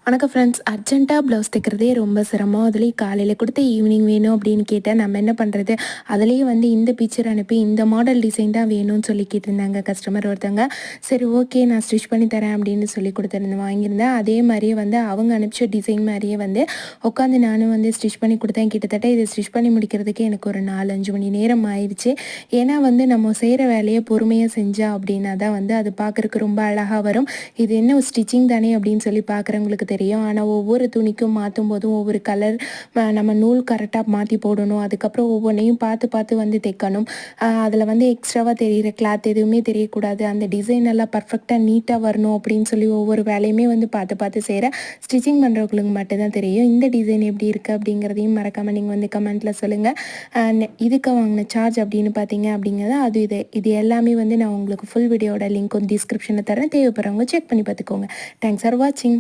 வணக்கம் ஃப்ரெண்ட்ஸ். அர்ஜென்ட்டாக ப்ளவுஸ் தைக்கிறதே ரொம்ப சிரமம். அதுலேயும் காலையில் கொடுத்து ஈவினிங் வேணும் அப்படின்னு கேட்டால் நம்ம என்ன பண்ணுறது? அதுலேயும் வந்து இந்த பிக்சர் அனுப்பி இந்த மாடல் டிசைன் தான் வேணும்னு சொல்லி கேட்டிருந்தாங்க கஸ்டமர் ஒருத்தவங்க. சரி, ஓகே, நான் ஸ்டிச் பண்ணி தரேன் அப்படின்னு சொல்லி கொடுத்துருந்தேன், வாங்கியிருந்தேன். அதே மாதிரியே வந்து அவங்க அனுப்பிச்ச டிசைன் மாதிரியே வந்து உட்காந்து நானும் வந்து ஸ்டிச் பண்ணி கொடுத்தேன். கிட்டத்தட்ட இதை ஸ்டிச் பண்ணி முடிக்கிறதுக்கே எனக்கு ஒரு 4-5 மணி நேரம் ஆயிடுச்சு. ஏன்னா வந்து நம்ம செய்கிற வேலையை பொறுமையாக செஞ்சா அப்படின்னா தான் வந்து அது பார்க்குறக்கு ரொம்ப அழகாக வரும். இது என்ன ஸ்டிச்சிங் தானே அப்படின்னு சொல்லி பார்க்குறவங்களுக்கு தெரியும். ஆனால் ஒவ்வொரு துணிக்கும் மாற்றும் போதும் ஒவ்வொரு கலர், நம்ம நூல் கரெக்டாக மாற்றி போடணும். அதுக்கப்புறம் ஒவ்வொன்றையும் பார்த்து பார்த்து வந்து தைக்கணும். அதில் வந்து எக்ஸ்ட்ராவாக தெரிகிற கிளாத் எதுவுமே தெரியக்கூடாது. அந்த டிசைன் எல்லாம் பர்ஃபெக்டாக நீட்டாக வரணும் அப்படின்னு சொல்லி ஒவ்வொரு வேலையுமே வந்து பார்த்து பார்த்து செய்கிறேன். ஸ்டிச்சிங் பண்ணுறவங்களுக்கு மட்டும்தான் தெரியும். இந்த டிசைன் எப்படி இருக்குது அப்படிங்கிறதையும் மறக்காமல் நீங்கள் வந்து கமெண்ட்டில் சொல்லுங்கள். இதுக்கு வாங்கின சார்ஜ் அப்படின்னு பார்த்தீங்க அப்படிங்கிறது அது இது எல்லாமே வந்து நான் உங்களுக்கு ஃபுல் வீடியோட லிங்க் வந்து டிஸ்கிரிப்ஷனில் தரேன். தேவைப்படுறவங்க செக் பண்ணி பார்த்துக்கோங்க. தேங்க்ஸ் ஃபார் வாட்சிங்.